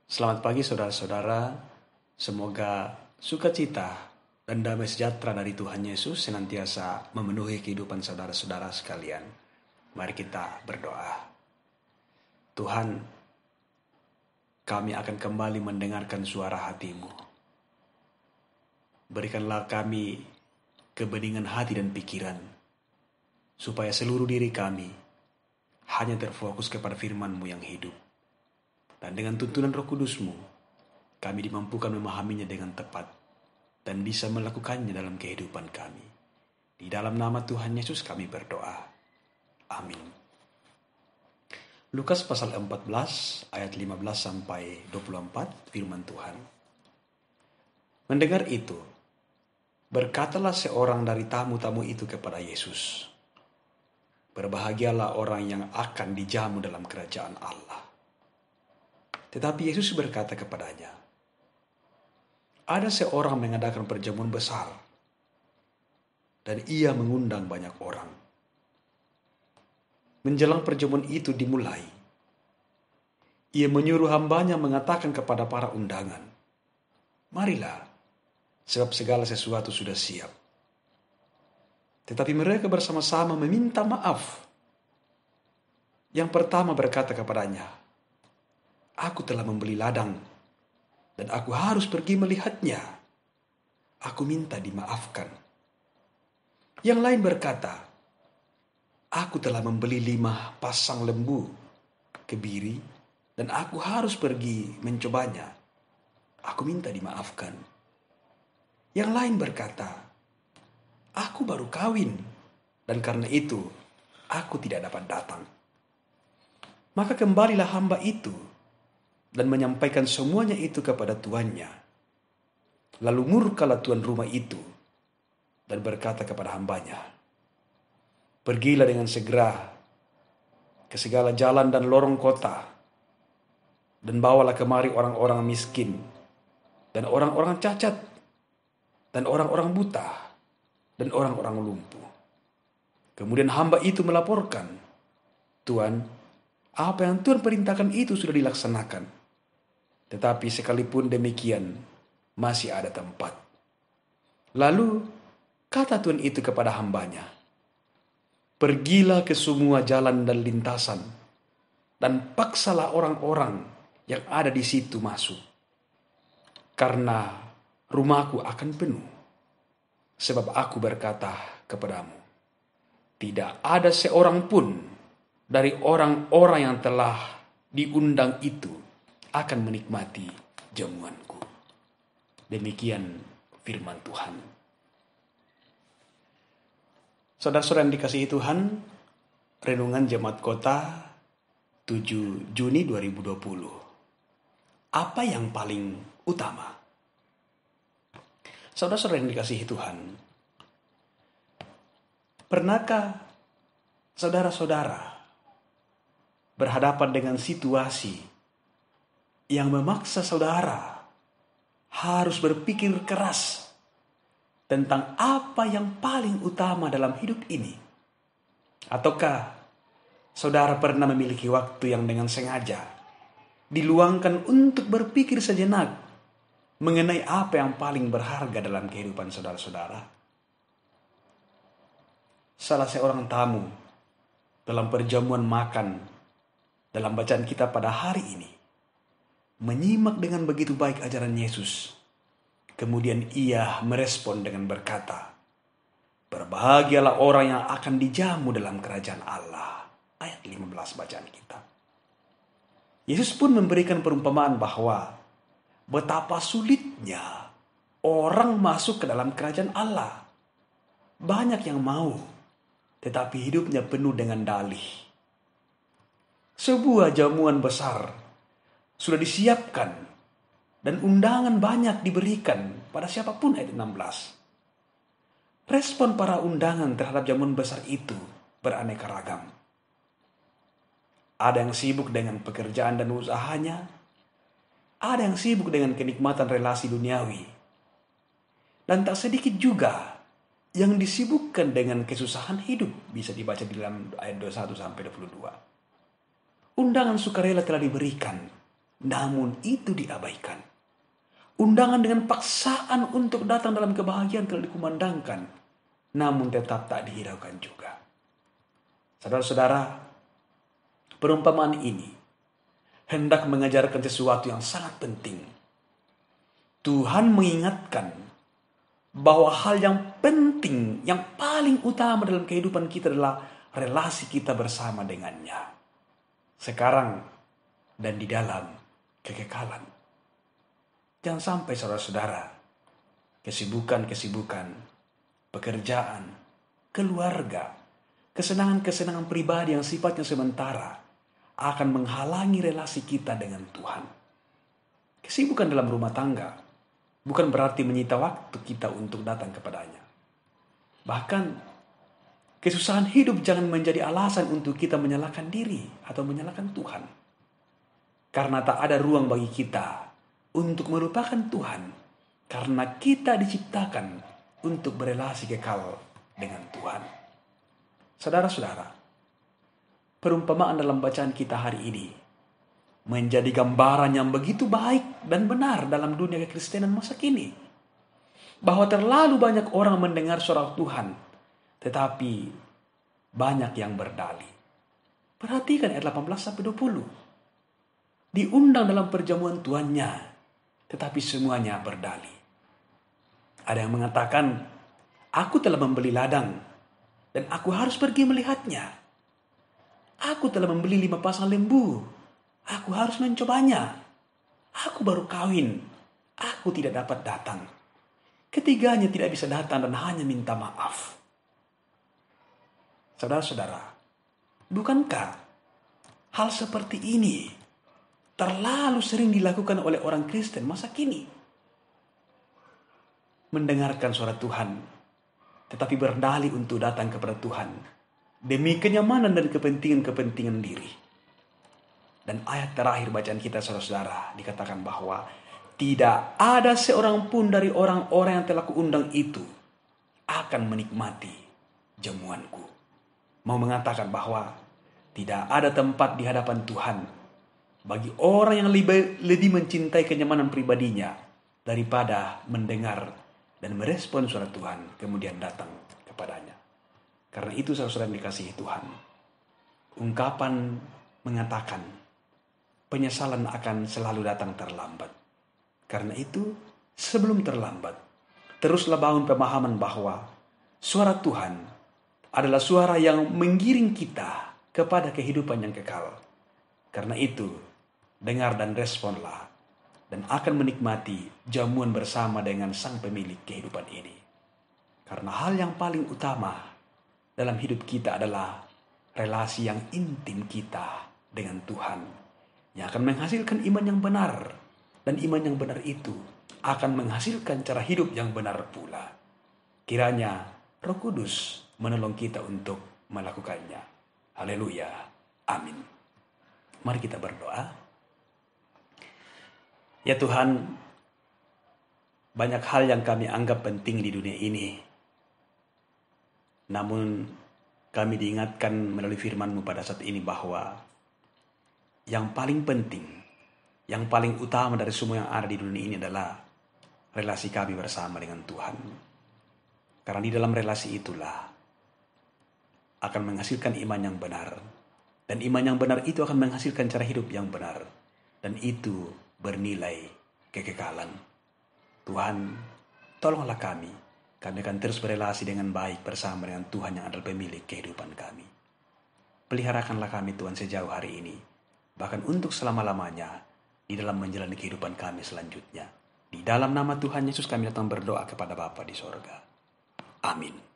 Selamat pagi saudara-saudara, semoga sukacita dan damai sejahtera dari Tuhan Yesus senantiasa memenuhi kehidupan saudara-saudara sekalian. Mari kita berdoa. Tuhan, kami akan kembali mendengarkan suara hati-Mu. Berikanlah kami kebeningan hati dan pikiran, supaya seluruh diri kami hanya terfokus kepada firman-Mu yang hidup. Dan dengan tuntunan Roh Kudus-Mu, kami dimampukan memahaminya dengan tepat dan bisa melakukannya dalam kehidupan kami. Di dalam nama Tuhan Yesus kami berdoa. Amin. Lukas pasal 14 ayat 15 sampai 24 firman Tuhan. Mendengar itu, berkatalah seorang dari tamu-tamu itu kepada Yesus, "Berbahagialah orang yang akan dijamu dalam kerajaan Allah." Tetapi Yesus berkata kepadanya, "Ada seorang mengadakan perjamuan besar, dan ia mengundang banyak orang. Menjelang perjamuan itu dimulai, ia menyuruh hambanya mengatakan kepada para undangan, 'Marilah, sebab segala sesuatu sudah siap.' Tetapi mereka bersama-sama meminta maaf. Yang pertama berkata kepadanya, 'Aku telah membeli ladang, dan aku harus pergi melihatnya. Aku minta dimaafkan.' Yang lain berkata, 'Aku telah membeli 5 pasang lembu, kebiri, dan aku harus pergi mencobanya. Aku minta dimaafkan.' Yang lain berkata, 'Aku baru kawin, dan karena itu aku tidak dapat datang.' Maka kembalilah hamba itu dan menyampaikan semuanya itu kepada tuannya. Lalu murkalah tuan rumah itu dan berkata kepada hambanya, 'Pergilah dengan segera ke segala jalan dan lorong kota, dan bawalah kemari orang-orang miskin, dan orang-orang cacat, dan orang-orang buta, dan orang-orang lumpuh.' Kemudian hamba itu melaporkan, 'Tuan, apa yang Tuhan perintahkan itu sudah dilaksanakan. Tetapi sekalipun demikian, masih ada tempat.' Lalu kata Tuhan itu kepada hambanya, 'Pergilah ke semua jalan dan lintasan, dan paksalah orang-orang yang ada di situ masuk. Karena rumahku akan penuh. Sebab aku berkata kepadamu, tidak ada seorang pun dari orang-orang yang telah diundang itu akan menikmati jamuanku.'" Demikian firman Tuhan. Saudara-saudara yang dikasihi Tuhan, renungan Jemaat Kota 7 Juni 2020. Apa yang paling utama? Saudara-saudara yang dikasihi Tuhan, pernahkah saudara-saudara berhadapan dengan situasi yang memaksa saudara harus berpikir keras tentang apa yang paling utama dalam hidup ini? Ataukah saudara pernah memiliki waktu yang dengan sengaja diluangkan untuk berpikir sejenak mengenai apa yang paling berharga dalam kehidupan saudara-saudara? Salah seorang tamu dalam perjamuan makan dalam bacaan kita pada hari ini menyimak dengan begitu baik ajaran Yesus. Kemudian ia merespon dengan berkata, "Berbahagialah orang yang akan dijamu dalam kerajaan Allah." Ayat 15 bacaan kita. Yesus pun memberikan perumpamaan bahwa betapa sulitnya orang masuk ke dalam kerajaan Allah. Banyak yang mau, tetapi hidupnya penuh dengan dalih. Sebuah jamuan besar sudah disiapkan dan undangan banyak diberikan pada siapapun. Ayat 16. Respon para undangan terhadap jamuan besar itu beraneka ragam. Ada yang sibuk dengan pekerjaan dan usahanya. Ada yang sibuk dengan kenikmatan relasi duniawi. Dan tak sedikit juga yang disibukkan dengan kesusahan hidup. Bisa dibaca di dalam ayat 21 sampai 22. Undangan sukarela telah diberikan, namun itu diabaikan. Undangan dengan paksaan untuk datang dalam kebahagiaan telah dikumandangkan, namun tetap tak dihiraukan juga. Saudara-saudara, perumpamaan ini hendak mengajarkan sesuatu yang sangat penting. Tuhan mengingatkan bahwa hal yang penting, yang paling utama dalam kehidupan kita adalah relasi kita bersama dengannya. Sekarang dan di dalam kekekalan. Jangan sampai saudara-saudara, kesibukan, pekerjaan, keluarga, kesenangan-kesenangan pribadi yang sifatnya sementara akan menghalangi relasi kita dengan Tuhan. Kesibukan dalam rumah tangga bukan berarti menyita waktu kita untuk datang kepadanya. Bahkan, kesusahan hidup jangan menjadi alasan untuk kita menyalahkan diri atau menyalahkan Tuhan. Karena tak ada ruang bagi kita untuk melupakan Tuhan, karena kita diciptakan untuk berelasi kekal dengan Tuhan. Saudara-saudara, perumpamaan dalam bacaan kita hari ini menjadi gambaran yang begitu baik dan benar dalam dunia kekristenan masa kini. Bahwa terlalu banyak orang mendengar suara Tuhan, tetapi banyak yang berdalih. Perhatikan ayat 18-20. Diundang dalam perjamuan tuannya, tetapi semuanya berdalih. Ada yang mengatakan, aku telah membeli ladang dan aku harus pergi melihatnya. Aku telah membeli 5 pasang lembu. Aku harus mencobanya. Aku baru kawin. Aku tidak dapat datang. Ketiganya tidak bisa datang dan hanya minta maaf. Saudara-saudara, bukankah hal seperti ini terlalu sering dilakukan oleh orang Kristen masa kini? Mendengarkan suara Tuhan, tetapi berdalih untuk datang kepada Tuhan demi kenyamanan dan kepentingan-kepentingan diri. Dan ayat terakhir bacaan kita, saudara-saudara, dikatakan bahwa tidak ada seorang pun dari orang-orang yang telah kuundang itu akan menikmati jamuanku. Mau mengatakan bahwa tidak ada tempat di hadapan Tuhan bagi orang yang lebih mencintai kenyamanan pribadinya daripada mendengar dan merespon suara Tuhan kemudian datang kepadanya. Karena itu saudara-saudara yang dikasihi Tuhan, ungkapan mengatakan penyesalan akan selalu datang terlambat. Karena itu sebelum terlambat, teruslah bangun pemahaman bahwa suara Tuhan adalah suara yang menggiring kita kepada kehidupan yang kekal. Karena itu, dengar dan responlah, dan akan menikmati jamuan bersama dengan sang pemilik kehidupan ini. Karena hal yang paling utama dalam hidup kita adalah relasi yang intim kita dengan Tuhan, yang akan menghasilkan iman yang benar. Dan iman yang benar itu akan menghasilkan cara hidup yang benar pula. Kiranya Roh Kudus menolong kita untuk melakukannya. Haleluya. Amin. Mari kita berdoa. Ya Tuhan, banyak hal yang kami anggap penting di dunia ini. Namun kami diingatkan melalui firman-Mu pada saat ini bahwa yang paling penting, yang paling utama dari semua yang ada di dunia ini adalah relasi kami bersama dengan Tuhan. Karena di dalam relasi itulah akan menghasilkan iman yang benar. Dan iman yang benar itu akan menghasilkan cara hidup yang benar. Dan itu bernilai kekekalan. Tuhan, tolonglah kami. Kami akan terus berelasi dengan baik bersama dengan Tuhan yang adalah pemilik kehidupan kami. Peliharakanlah kami Tuhan sejauh hari ini. Bahkan untuk selama-lamanya di dalam menjalani kehidupan kami selanjutnya. Di dalam nama Tuhan Yesus kami datang berdoa kepada Bapa di sorga. Amin.